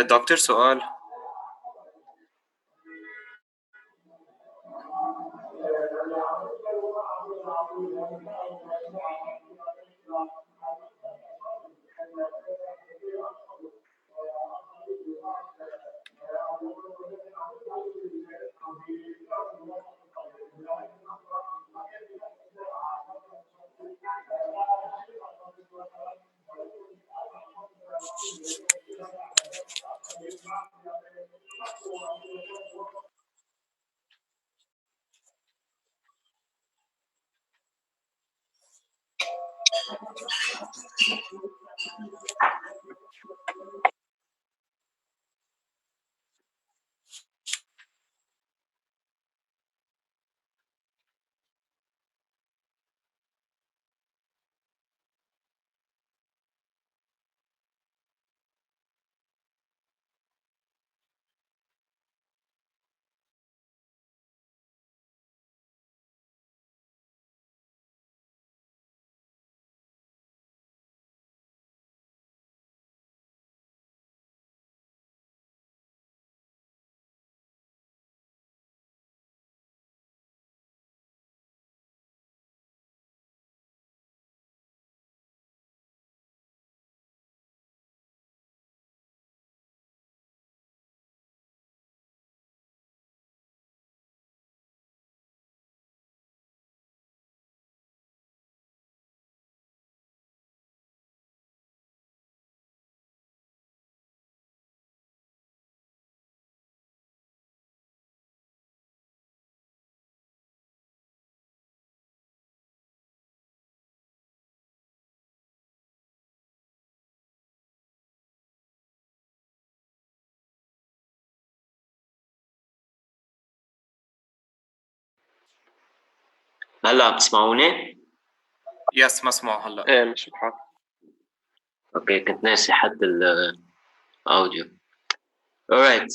دكتور سؤال. هلا عم تسمعوني؟ يس مسموع هلا. ايه مش بحال. اوكي كنت ناسي حد الاوديو. Alright.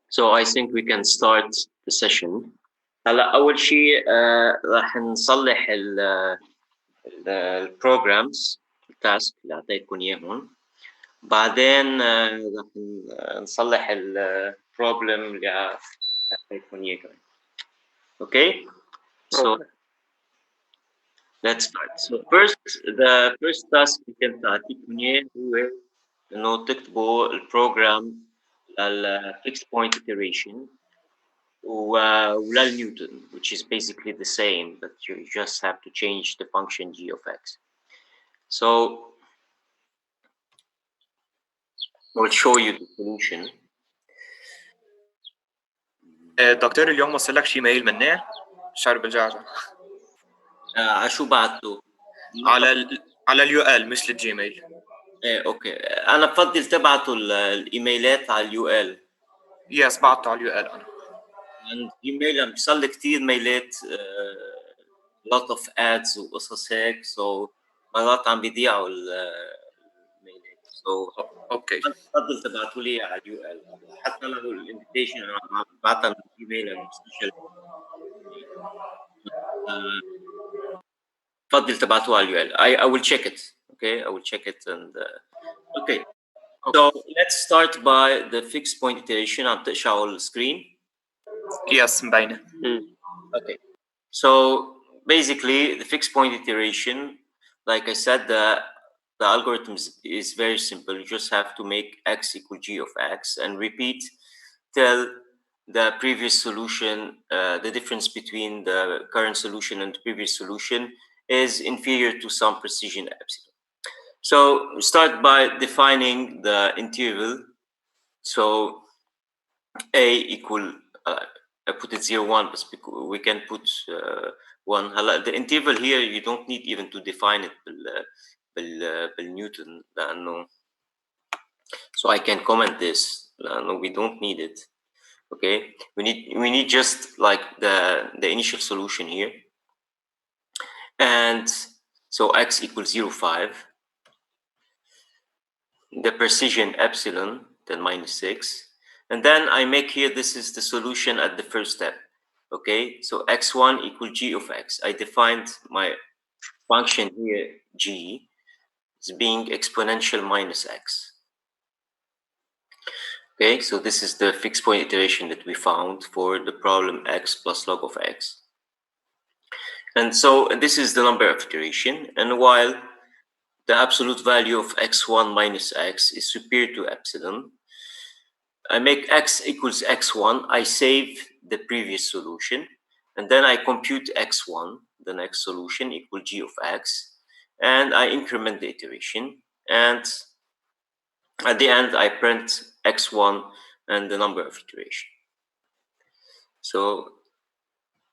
So I think we can start the session. هلا أول شيء راح نصلح البروجرامز التاسك اللي أعطيتكم إياهم. بعدين راح نصلح البروبلم اللي أعطيتكم إياه كمان. Okay? So let's start. So the first task اللي كنت أعطيكم إياه هو إنه تكتبوا البروجرام للfixed point iteration وللنيوتن, which is basically the same, but you just have to change the function g of x. So I'll show you the solution. دكتور اليوم وصل لك شي ميل مني؟ شارب الجعجع. على شو بعته؟ على اليو ال مش للجيميل. ايه اوكي, انا بفضل تبعتوا الايميلات على اليو ال. يس بعته على اليو ال انا. الجيميل عم بيصل كثير ميلات lot of ads وقصص هيك, so مرات عم بيضيعوا الميلات. So اوكي بفضل تبعتوا لي على اليو ال, حتى لو الانفيتيشن انا بعتها من الايميل السوشيال. بفضل تبعتوها على اليو ال. I will check it. Okay, I will check it and okay. So let's start by the fixed point iteration. عم تقشعوا السكرين. يس مبينه. Okay. So basically the fixed point iteration, like I said, the algorithm is very simple. You just have to make x equal g of x and repeat till the previous solution, the difference between the current solution and the previous solution is inferior to some precision epsilon. So we start by defining the interval. So A equal, I put it 0, 1, but we can put 1. The interval here, you don't need even to define it بالنيوتن لأنه, so I can comment this لأنه we don't need it. Okay, we need just like the initial solution here, and so x equals 0, 5, the precision epsilon, then minus 6, and then I make here, this is the solution at the first step. Okay, so x1 equal g of x. I defined my function here, g, as being exponential minus x. Okay, so this is the fixed point iteration that we found for the problem x plus log of x. And so this is the number of iteration, and while the absolute value of x1 minus x is superior to epsilon, I make x equals x1, I save the previous solution, and then I compute x1, the next solution, equal g of x, and I increment the iteration, and at the end I print x1 and the number of iteration. So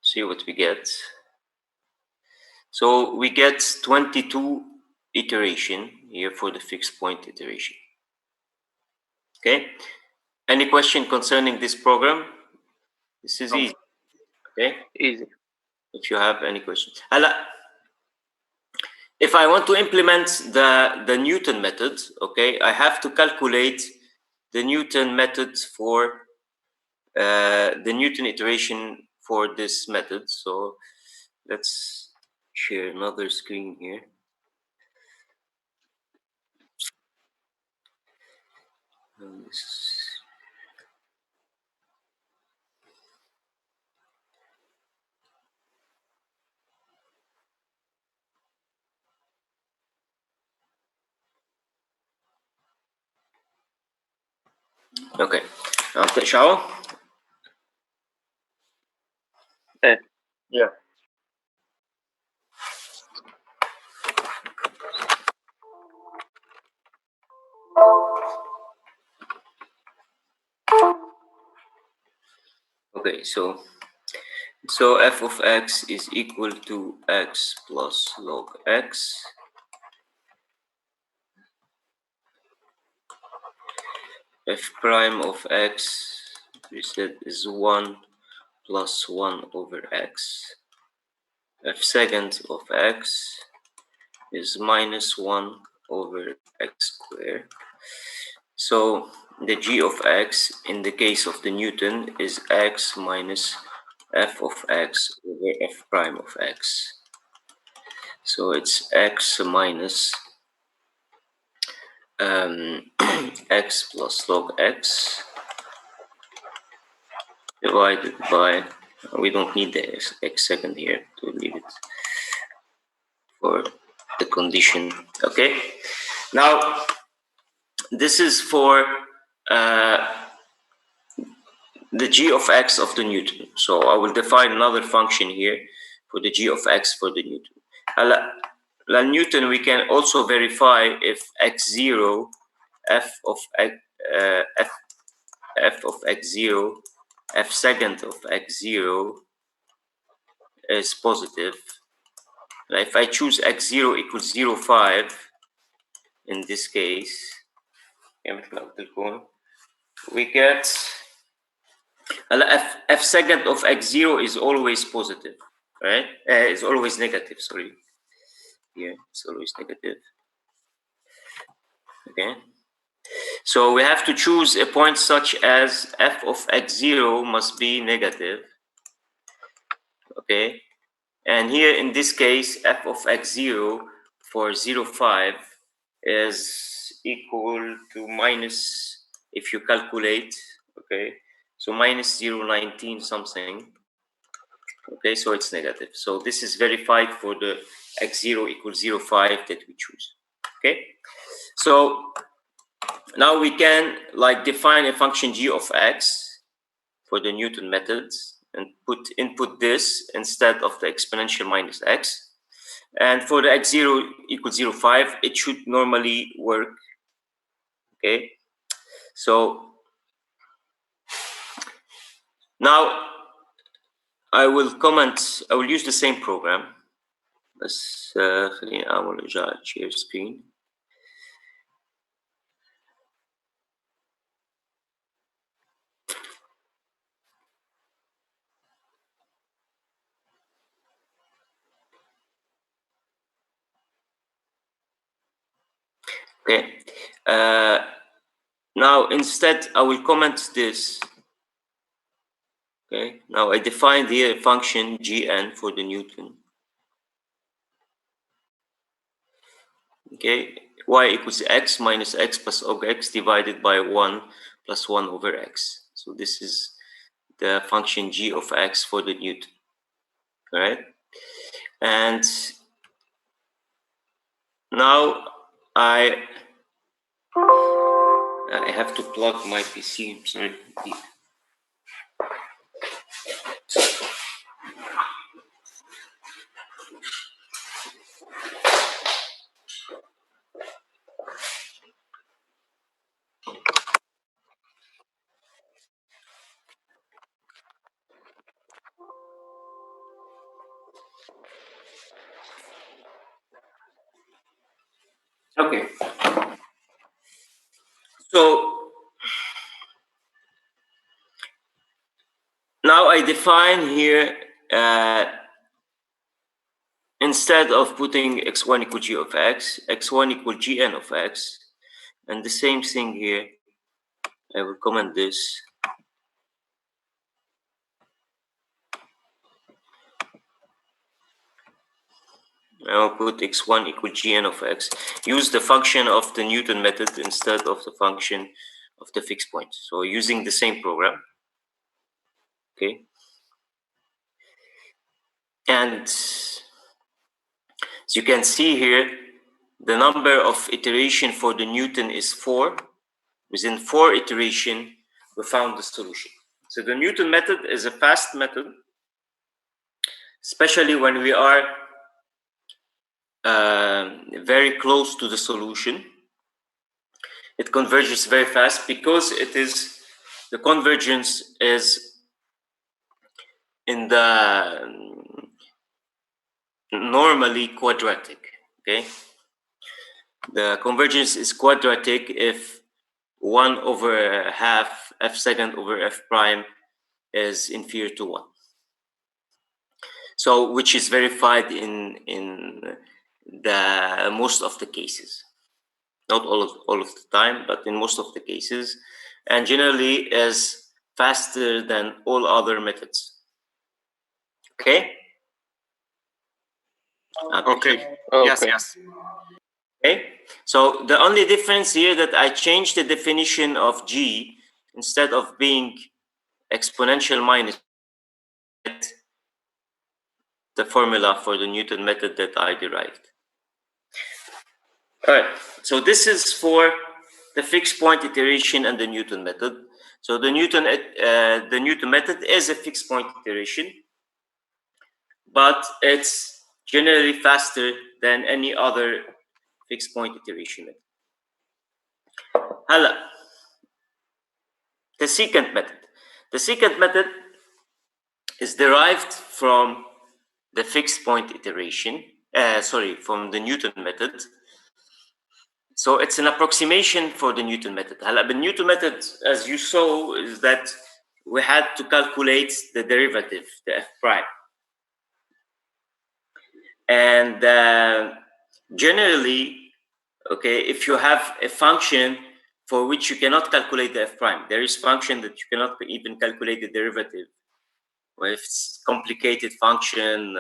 see what we get. So we get 22 iteration here for the fixed point iteration. Okay, any question concerning this program? This is easy. Okay, Easy. if you have any questions. If I want to implement the Newton method, okay, I have to calculate the Newton method for the Newton iteration for this method. So let's share another screen here. Okay, شعو. Yeah. Okay, so f of x is equal to x plus log x. F prime of x, we said, is 1 plus 1 over x. F second of x is minus 1 over x squared. So the g of x in the case of the Newton is x minus f of x over f prime of x. So it's x minus x plus log x divided by, we don't need the x second here, to leave it for the condition. Okay, now this is for the g of x of the Newton. So I will define another function here for the g of x for the Newton. La Newton, we can also verify if x0, f of x0, f second of x0 is positive. If I choose x0 equals 0, 5, in this case, we get f second of x0 is always positive, right? It's always negative, sorry. Here, it's always negative. Okay. So we have to choose a point such as f of x0 must be negative. Okay. And here in this case, f of x0 for 0, 5 is equal to minus, if you calculate, okay, so minus 0.19 something. Okay, so it's negative. So this is verified for the x0 equals 0, 5 that we choose. Okay, so now we can like define a function g of x for the Newton methods and input this instead of the exponential minus x. And for the x0 equals 0.5, it should normally work. Okay, so now I will use the same program. بس خليني أعمل إرجاع share screen. Okay. Now instead I will comment this. Okay. Now I define the function Gn for the Newton. Okay. Y equals x minus x plus omega x divided by 1 plus 1 over x. So this is the function g of x for the Newton. All right. And now I have to plug my PC. I'm sorry. Okay. So now I define here, instead of putting x1 equal g of x, x1 equal gn of x, and the same thing here, I will comment this. I'll put x1 equal gn of x. Use the function of the Newton method instead of the function of the fixed point. So using the same program. Okay. And as you can see here, the number of iteration for the Newton is 4. Within 4 iteration, we found the solution. So the Newton method is a fast method, especially when we are very close to the solution. It converges very fast because the convergence is in the normally quadratic. Okay, the convergence is quadratic if 1 over half f second over f prime is inferior to 1. So which is verified in the most of the cases, not all of the time, but in most of the cases, and generally is faster than all other methods. Okay. Okay. Yes. Okay. So the only difference here that I changed the definition of g, instead of being exponential minus the formula for the Newton method that I derived. All right. So this is for the fixed point iteration and the Newton method. So the Newton method is a fixed point iteration, but it's generally faster than any other fixed point iteration method. Hala, the secant method. The secant method is derived from the fixed point iteration. From the Newton method. So it's an approximation for the Newton method. The Newton method, as you saw, is that we had to calculate the derivative, the f prime. And generally, okay, if you have a function for which you cannot calculate the f prime, there is function that you cannot even calculate the derivative. Or if it's complicated function,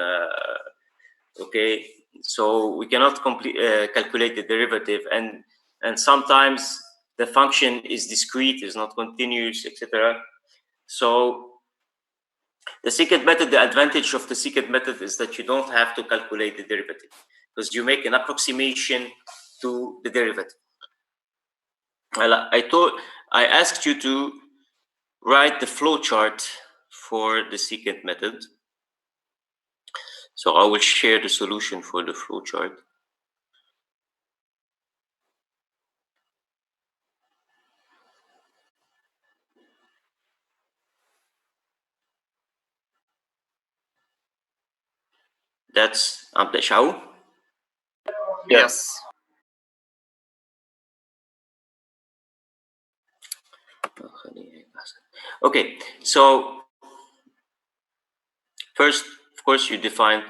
okay, so we cannot calculate the derivative, and sometimes the function is discrete, is not continuous, etc. So the secant method, the advantage of the secant method is that you don't have to calculate the derivative because you make an approximation to the derivative. I asked you to write the flow chart for the secant method. So I will share the solution for the flowchart. That's عم تقشعوا؟ Yes. Okay, so first, of course, you define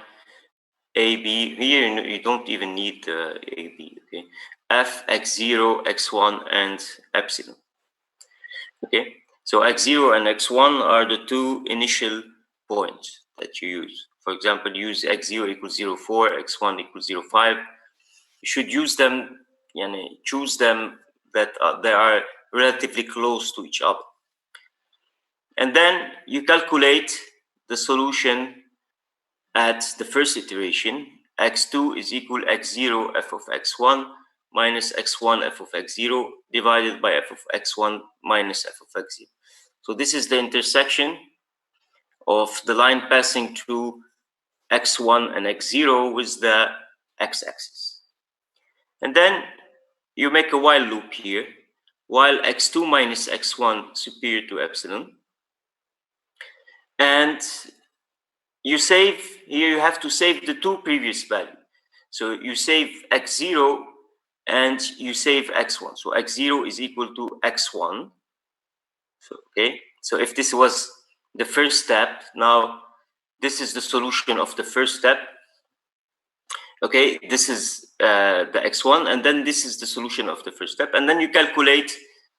AB. Here you don't even need AB, okay? F, x0, x1, and epsilon. Okay, so x0 and x1 are the two initial points that you use. For example, use x0 equals 0.4, x1 equals 0.5. You should use them, choose them that they are relatively close to each other. And then you calculate the solution at the first iteration. X2 is equal x0 f of x1 minus x1 f of x0 divided by f of x1 minus f of x0. So this is the intersection of the line passing through x1 and x0 with the x-axis. And then you make a while loop here, while x2 minus x1 superior to epsilon. And you save, here you have to save the two previous values. So you save x0 and you save x1. So x0 is equal to x1. So, okay, so if this was the first step, now this is the solution of the first step. Okay, this is the x1, and then this is the solution of the first step. And then you calculate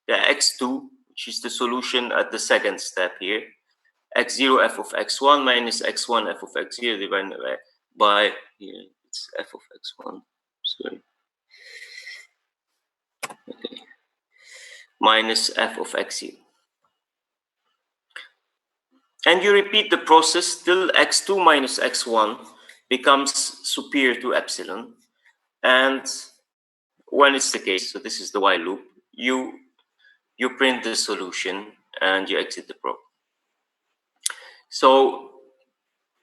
the x2, which is the solution at the second step here. X0 f of x1 minus x1 f of x0 divided by here, it's f of x1, sorry. Okay. Minus f of x0. And you repeat the process till x2 minus x1 becomes superior to epsilon. And when it's the case, so this is the while loop, you print the solution and you exit the program. So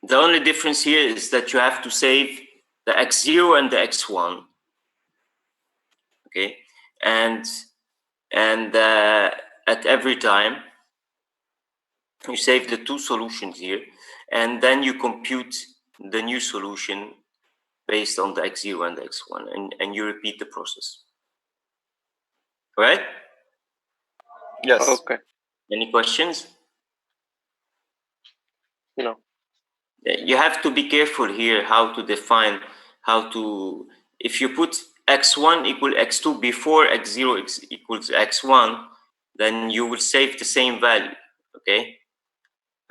the only difference here is that you have to save the x0 and the x1. Okay, and at every time you save the two solutions here, and then you compute the new solution based on the x0 and the x1, and you repeat the process. All right? Yes. Okay. Any questions? No. You have to be careful here how to define, if you put x1 equal x2 before x0 equals x1, then you will save the same value. Okay,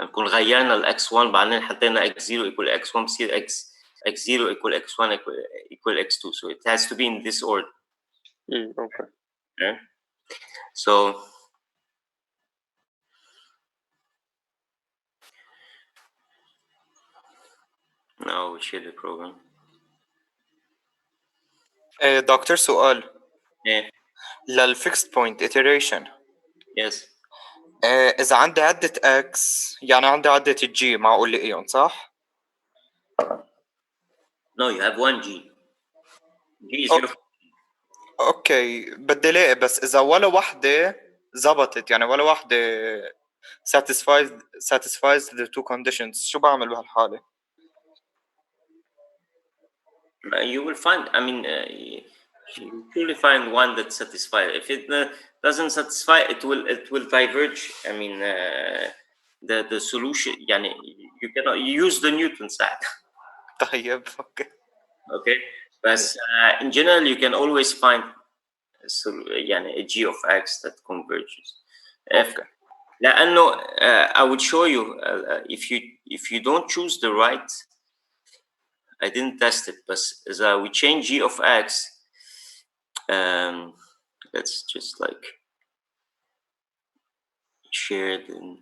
نكون غيرنا ال x1 بعدين حطينا x0 equal x1 بصير x0 equal x1 equal x2, so it has to be in this order. Okay. Okay, so now we share the program. دكتور سؤال Yeah. للفيكست بوينت iteration. Yes. إذا عندي عدة x يعني عندي عدة g معقول لقيهم صح؟ No, you have one g. G is your. اوكي بدي لاقي بس اذا ولا وحده زبطت يعني ولا وحده satisfies the two conditions شو بعمل بهالحاله؟ You will find, I mean, you truly find one that satisfies. If it doesn't satisfy, it will diverge. I mean, the solution. يعني you cannot use the Newton side. طيب اوكي. Okay, but in general, you can always find يعني a g of x that converges. Okay. لأنه I would show you if you don't choose the right. I didn't test it, but we change g of x. Let's just like share it in.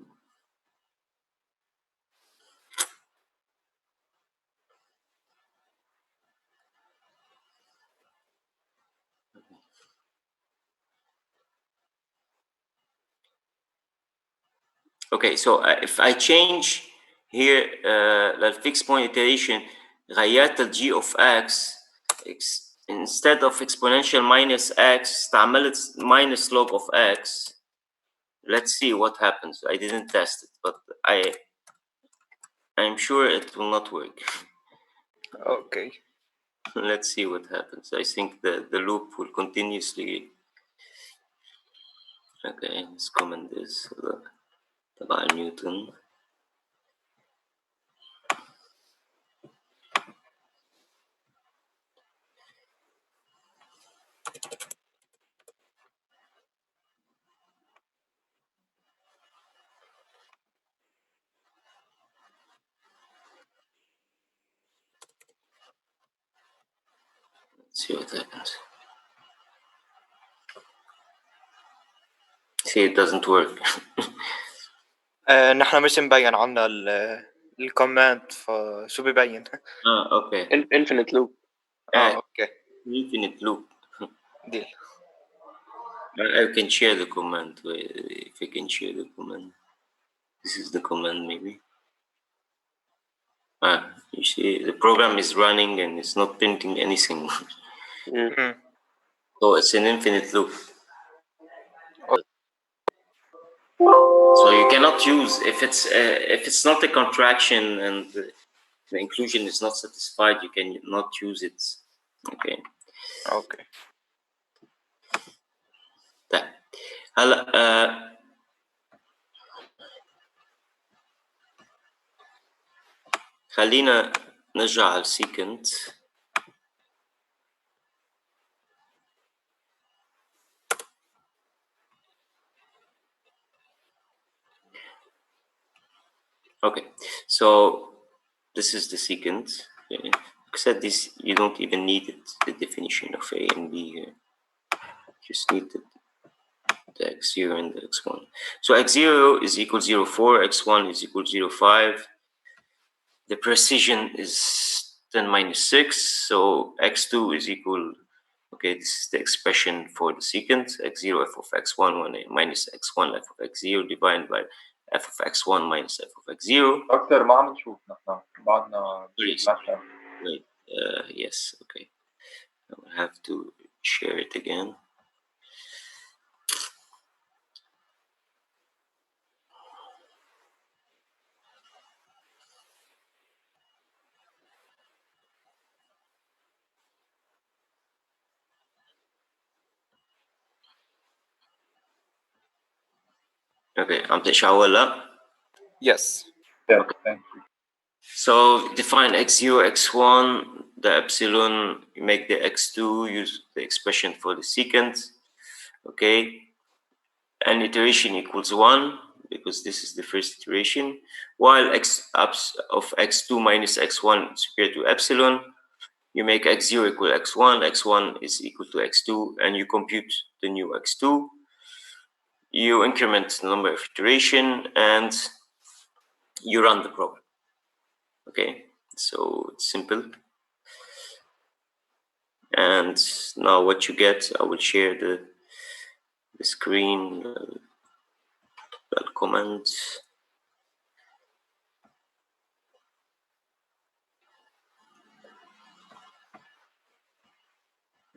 Okay, so if I change here the fixed point iteration غيرت ال g of x instead of exponential minus x استعملت minus log of x. Let's see what happens. I didn't test it, but I'm sure it will not work. Okay. Let's see what happens. I think the loop will continuously. Okay, let's comment this. تبع نيوتن. Let's see what happens. See, it doesn't work. نحن مش مبين عنا الكومنت، فشو ببين؟ Okay. infinite loop. اوكي Infinite loop. ديل. I can share the command. If I can share the command. This is the command, maybe. You see, the program is running and it's not printing anything. So it's an infinite loop. So you cannot use if it's not a contraction and the inclusion is not satisfied, you cannot use it. Okay. اوكي. طيب هلا خلينا نرجع على السيكنت. Okay, so this is the secant. Okay. Except this, you don't even need it, the definition of A and B here. Just need the x0 and the x1. So x0 is equal 0.4, x1 is equal 0.5. The precision is 10 minus 6, so x2 is equal, okay, this is the expression for the secant, x0 f of x1 minus x1 f of x0 divided by f of x1 minus f of x0. دكتور ما عم نشوف نحن بعدنا. Wait, yes, okay. I will have to share it again. Okay, عم تشعل لا؟ Yes. Yeah, thank you. So define x0, x1, the epsilon, you make the x2, use the expression for the secant. Okay, and iteration equals 1 because this is the first iteration, while x of x2 minus x1 is superior to epsilon, you make x0 equal x1, x1 is equal to x2, and you compute the new x2. You increment the number of iteration and you run the program. Okay, so it's simple. And now what you get, I will share the screen, the comments.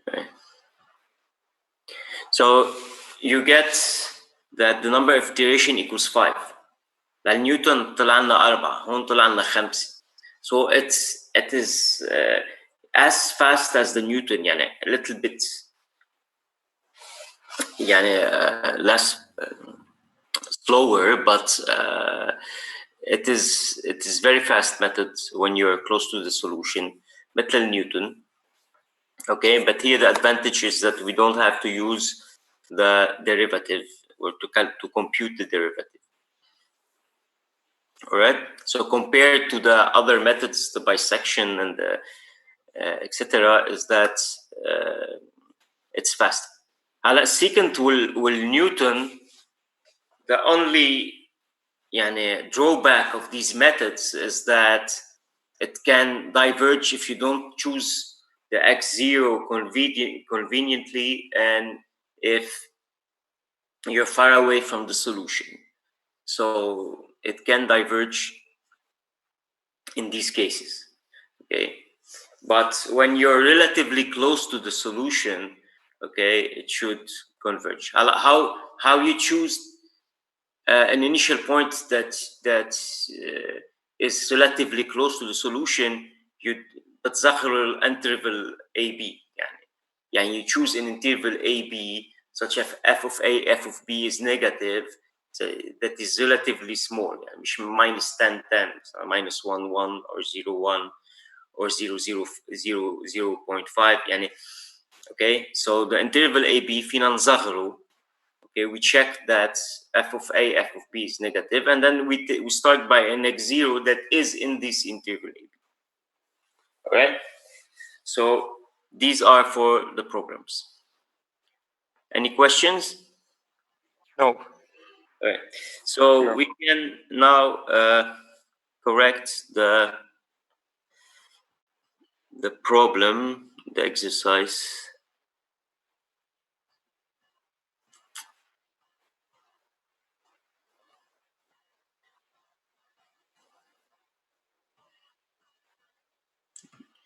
Okay. So you get that the number of iteration equals 5. للنيوتن طلع لنا 4، هون طلع لنا 5. So it is as fast as the Newton، يعني a little bit يعني less slower, but it is very fast method when you're close to the solution مثل Newton. Okay, but here the advantage is that we don't have to use the derivative or to compute the derivative. All right, so compared to the other methods, the bisection and the etc., is that it's fast. هلا secant will Newton, the only drawback of these methods is that it can diverge if you don't choose the x0 conveniently and if you're far away from the solution. So it can diverge in these cases. Okay, But when you're relatively close to the solution, okay, it should converge. How you choose an initial point that is relatively close to the solution, you بتصغر الانترفال AB يعني you choose an interval AB such as f of A, f of B is negative, so that is relatively small, يعني مش minus 10, 10, so minus 1, 1 or 0, 1 or 0, 0, 0, 0.5 يعني. Okay, so the interval AB فينا نصغره. Okay, we check that f of A, f of B is negative, and then we start by an x0 that is in this interval AB. All right, so these are for the programs. Any questions? No. All right, so No. we can now correct the problem, the exercise.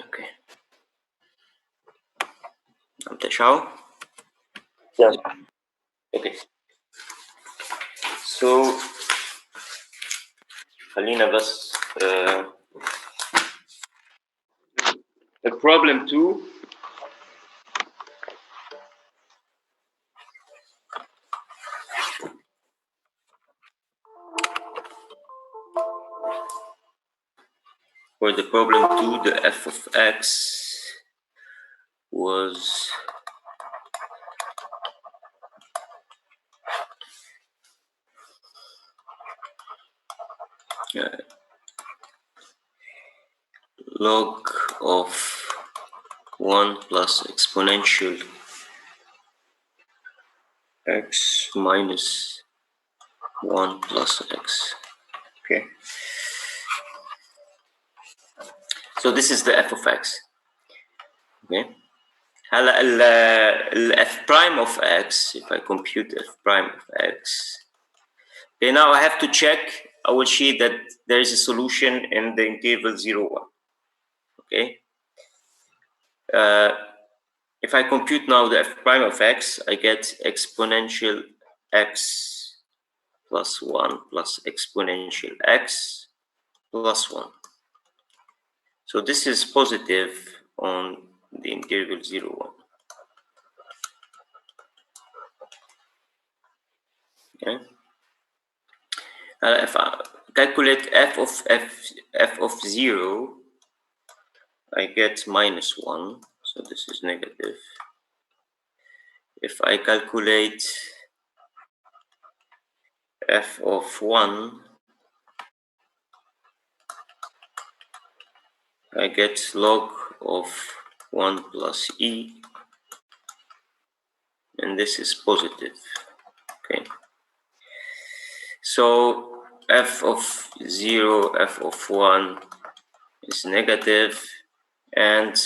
Okay. Yes. Okay. So خلينا بس the problem 2 for the problem 2, the f of x was log of 1 plus exponential x minus 1 plus x. Okay. So this is the f of x. Okay. هلا ال f prime of x, if I compute f prime of x, okay, now I have to check, I will see that there is a solution in the interval 0, 1. Okay. If I compute now the f prime of x, I get exponential x plus 1 plus exponential x plus 1. So this is positive on the interval 0, 1. Okay. If I calculate f of 0, I get minus 1, so this is negative. If I calculate f of 1, I get log of 1 plus e, and this is positive. Okay. So f of 0, f of 1 is negative, and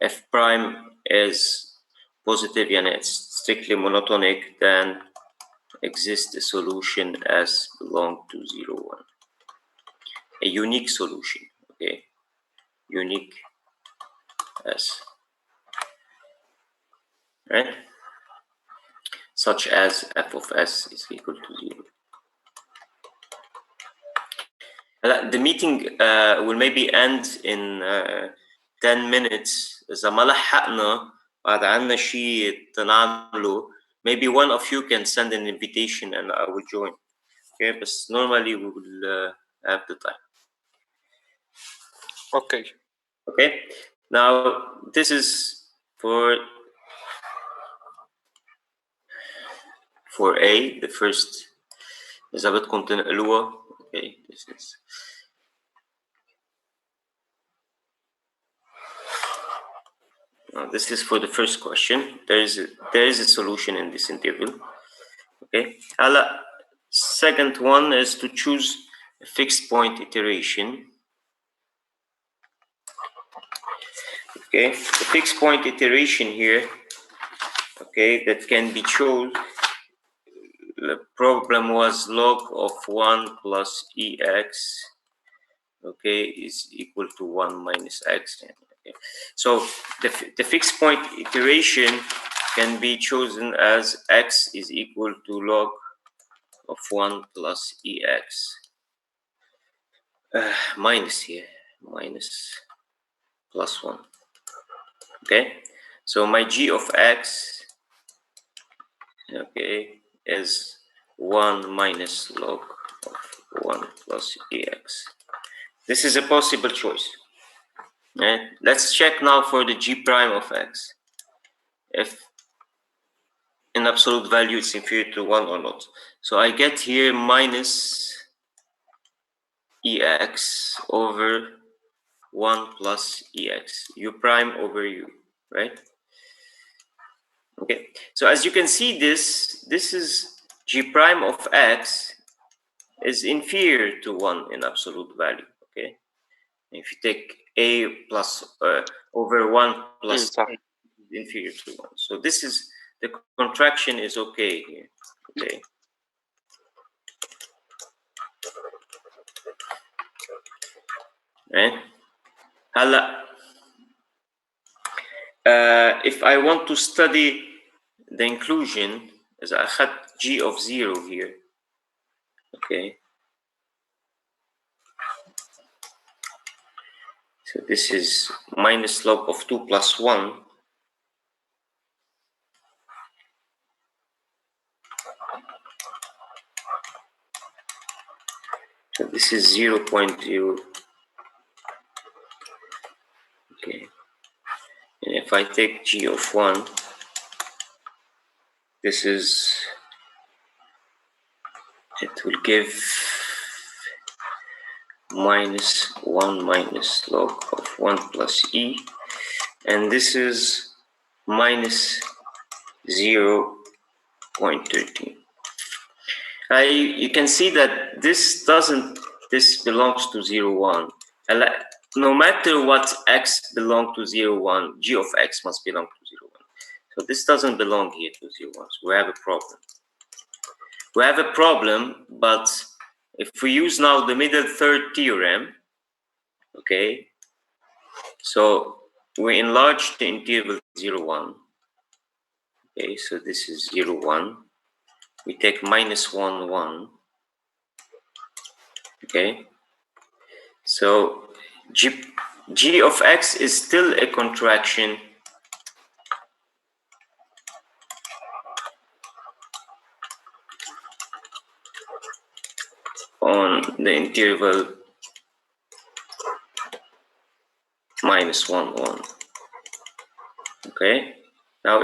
f prime is positive, and it's strictly monotonic, then exists a solution as belong to 0, 1. A unique solution, okay? Unique as, right? Such as f of s is equal to 0. The meeting will maybe end in 10 minutes. إذا ما لحقنا بعد عنا شيء تنعمله, maybe one of you can send an invitation and I will join. Okay, but normally we will have the time. Okay. Okay, now this is for A, the first. إذا بدكم تنقلوها. Okay, this is. This is for the first question. There is a solution in this interval. Okay. Second one is to choose a fixed point iteration. Okay, the fixed point iteration here, okay, that can be chosen. The problem was log of 1 plus ex okay, is equal to 1 minus x. Okay. So the fixed point iteration can be chosen as x is equal to log of 1 plus ex. Minus here, minus plus 1. Okay, so my g of x, okay, is 1 minus log of 1 plus ex. This is a possible choice. Right? Let's check now for the g prime of x. If in absolute value it's inferior to 1 or not. So I get here minus ex over 1 plus ex, u prime over u, right? Okay, so as you can see, this is g prime of x is inferior to 1 in absolute value. Okay, if you take a plus over 1 plus inferior to 1, so this is the contraction is okay here. Okay, right. If I want to study the inclusion, as I had g of 0 here, okay, so this is minus log of 2 plus 1. So this is 0.0. Okay, and if I take g of 1, this is, it will give minus 1 minus log of 1 plus e, and this is minus 0.13. You can see that this belongs to 0, 1. No matter what x belong to 0, 1, g of x must belong to 0, 1. So this doesn't belong here to 0, 1. So we have a problem. We have a problem, but if we use now the middle third theorem, okay, so we enlarge the interval 0, 1. Okay, so this is 0, 1. We take minus 1, 1. Okay, so g of x is still a contraction on the interval minus 1, 1. Okay, now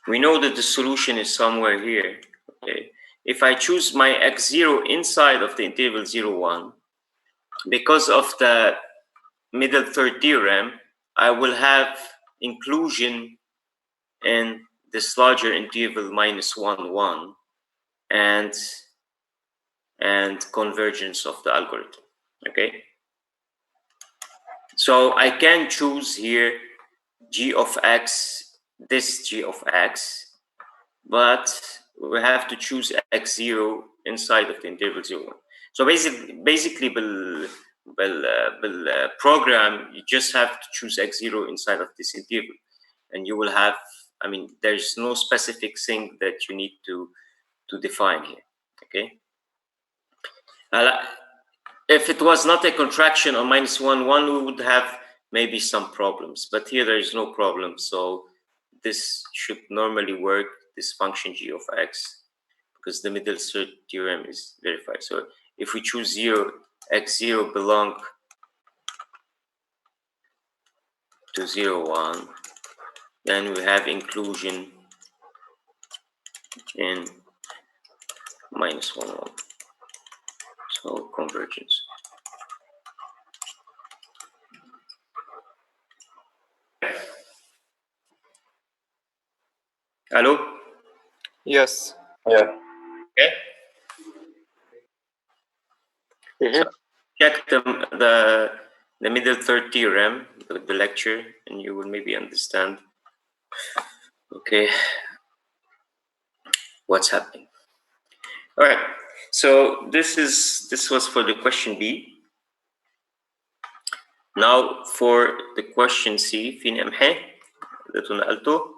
we know that the solution is somewhere here. Okay, if I choose my x0 inside of the interval 0, 1, because of the middle third theorem, I will have inclusion in this larger interval minus 1, 1, and convergence of the algorithm. Okay, so I can choose here g of x, this g of x, but we have to choose x0 inside of the interval 0, 1. So basically program, you just have to choose x0 inside of this interval, and you will have, I mean, there's no specific thing that you need to define here. Okay, if it was not a contraction on minus 1, 1, we would have maybe some problems, but here there is no problem. So this should normally work, this function g of x, because the middle third theorem is verified. So if we choose 0, x0 belong to 0, 1, then we have inclusion in minus 1, 1. So convergence. Hello? Yes. Yeah. Okay. So check the middle third theorem with the lecture, and you will maybe understand, okay, what's happening. All right. So this was for the question B. Now for the question C, فيني أمحي اللي نقلته.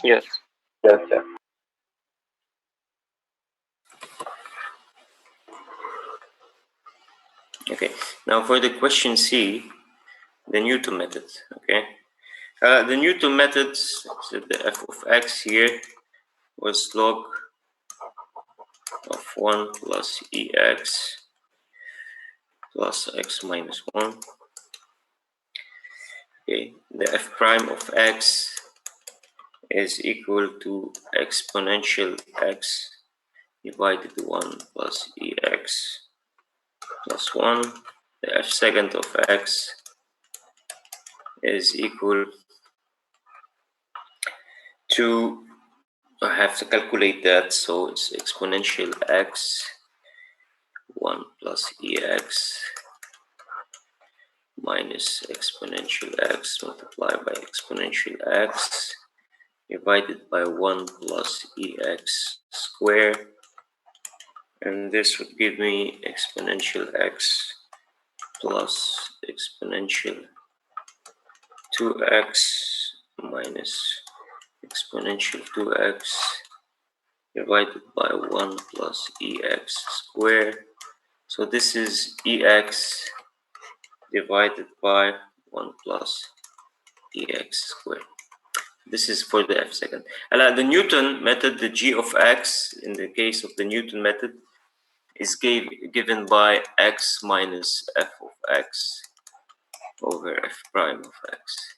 Yes. Yes, yes. Okay. Now for the question C, the Newton method. Okay. The Newton method, so the f of x here was log of 1 plus ex plus x minus 1. Okay, the f prime of x is equal to exponential x divided 1 plus ex plus 1. The f second of x is equal to, I have to calculate that, so it's exponential x 1 plus ex minus exponential x multiplied by exponential x divided by 1 plus ex squared, and this would give me exponential x plus exponential 2x minus exponential 2x divided by 1 plus ex squared. So this is ex divided by 1 plus ex squared. This is for the f second. The Newton method, the g of x, in the case of the Newton method, is given by x minus f of x over f prime of x.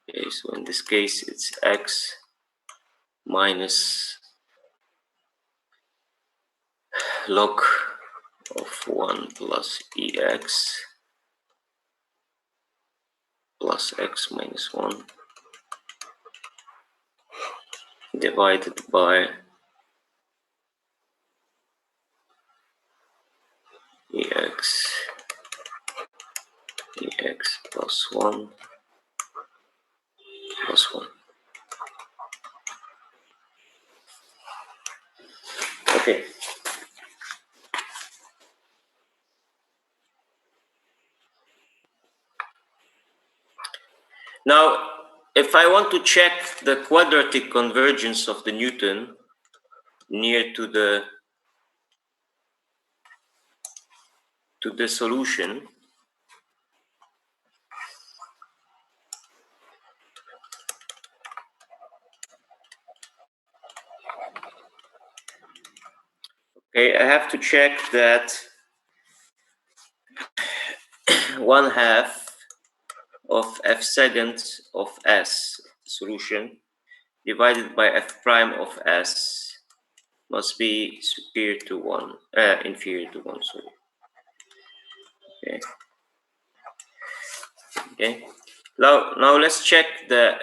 Okay, so in this case, it's x minus log of 1 plus ex plus x minus 1 divided by ex plus 1 plus 1. Okay. Now, if I want to check the quadratic convergence of the Newton near to the solution, okay, I have to check that 1/2 of f second of s solution divided by f prime of s must be superior to 1, inferior to 1, sorry. Okay. Okay. Now let's check the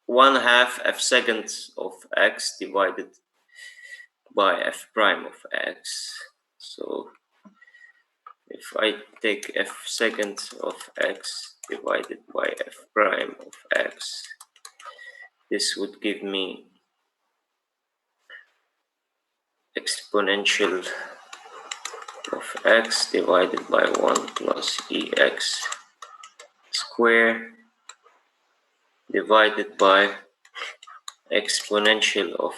1/2 f second of x divided by f prime of x. So if I take f second of x divided by f prime of x, this would give me exponential of x divided by 1 plus ex square divided by exponential of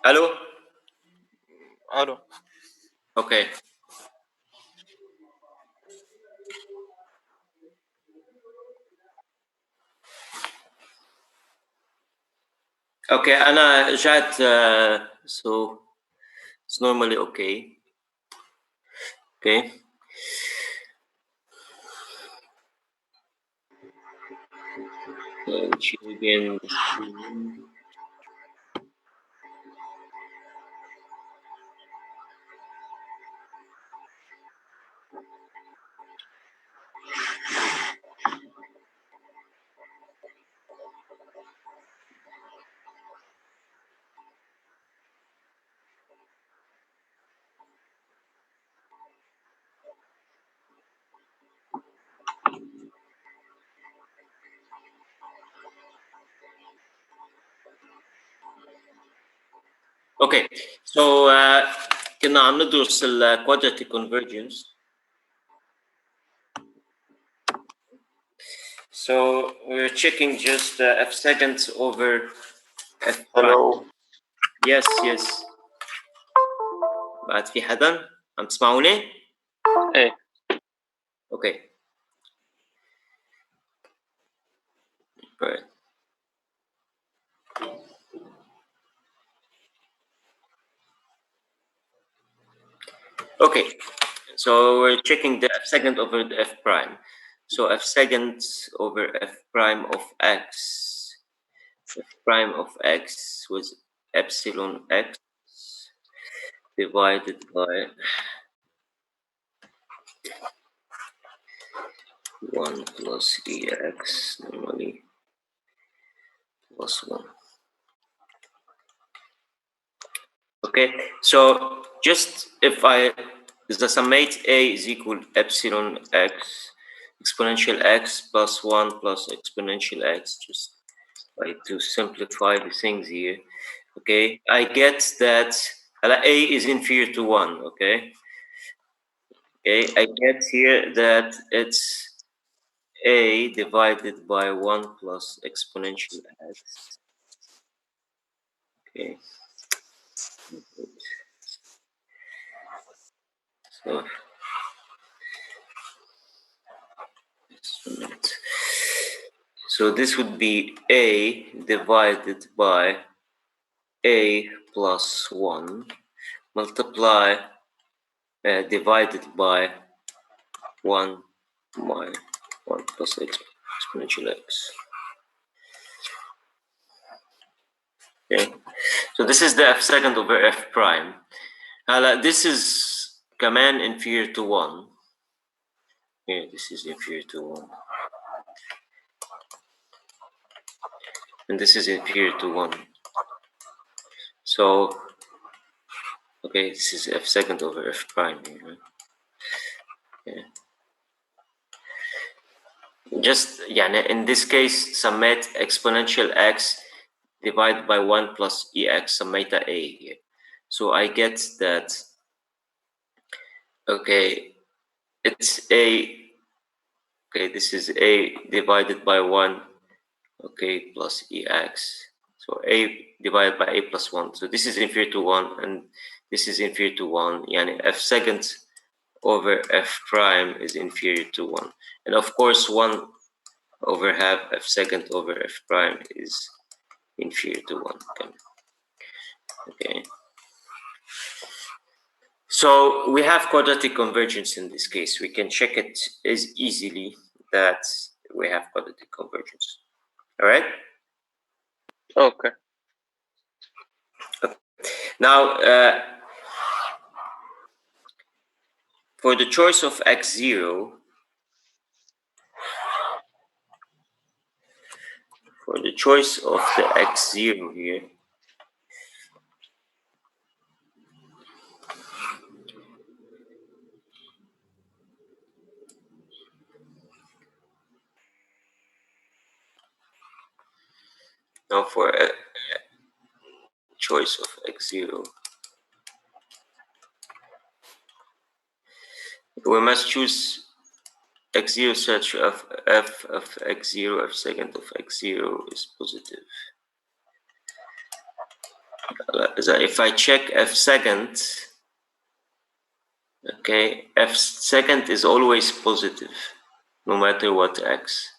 Hello? الو. Okay. Okay, أنا رجعت so it's normally okay. Okay. Which again. Okay, so كنا عم ندرس ال quadratic convergence. So we're checking just f seconds over f prime. Hello. Yes, yes. بعد في حدا عم تسمعوني؟ ايه. Okay. Right. Okay, so we're checking the f second over the f prime. So f second over f prime of x, f prime of x was epsilon x divided by 1 plus ex normally plus 1. Okay, so just if the summate a is equal epsilon x exponential x plus 1 plus exponential x, just try to simplify the things here. Okay, I get that a is inferior to 1. Okay, I get here that it's a divided by 1 plus exponential x. Okay, so this would be a divided by a plus 1 multiply divided by 1 minus 1 plus exponential x. Okay, so this is the f second over f prime. This is كمان inferior to 1. Here, this is inferior to 1. And this is inferior to 1. So, okay, this is f second over f prime here. Right? Okay. Just in this case سميت exponential x divided by 1 plus ex سميتها a here. So I get that, okay, it's a, okay, this is a divided by 1, okay, plus ex. So a divided by a plus 1. So this is inferior to 1 and this is inferior to 1. f second over f prime is inferior to 1. And of course 1 over half f second over f prime is inferior to 1. Okay. So we have quadratic convergence in this case. We can check it as easily that we have quadratic convergence. All right. Okay. Now, for the choice of x0, for the choice of the x0 here, now for a choice of x0, we must choose x0 such of f of x0, f second of x0 is positive. if I check f second, okay, f second is always positive, no matter what x.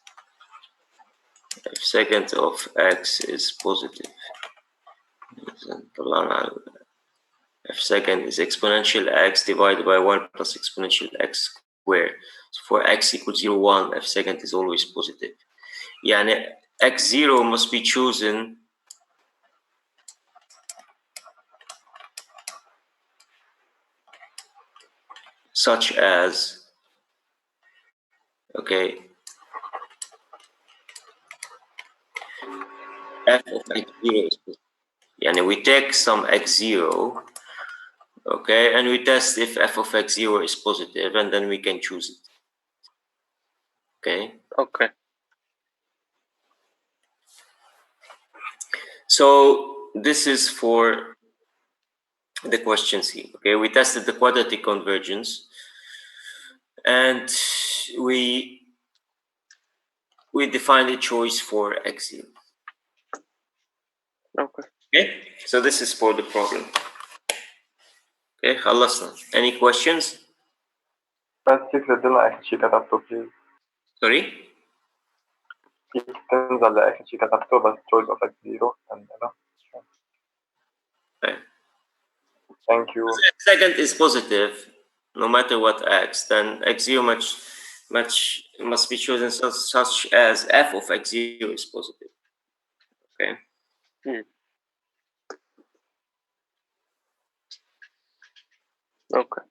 F second of x is positive. F second is exponential x divided by 1 plus exponential x squared. So for x equals 0, 1, f second is always positive. Yani x0 must be chosen such as, okay, f of x0 is positive. Yani we take some x0, okay, and we test if f of x0 is positive, and then we can choose it. Okay. Okay. So this is for the question C. Okay, we tested the quadratic convergence, and we defined a choice for x0. Okay. Okay, so this is for the problem. Okay, خلصنا. Any questions? بس تكتب لنا آخر شيء كتبته بليز. Sorry? تنزل لآخر شيء كتبته بس choice of x0 and Okay. Thank you. If second is positive, no matter what x, then x0 must be chosen such as f of x0 is positive. Okay. Okay.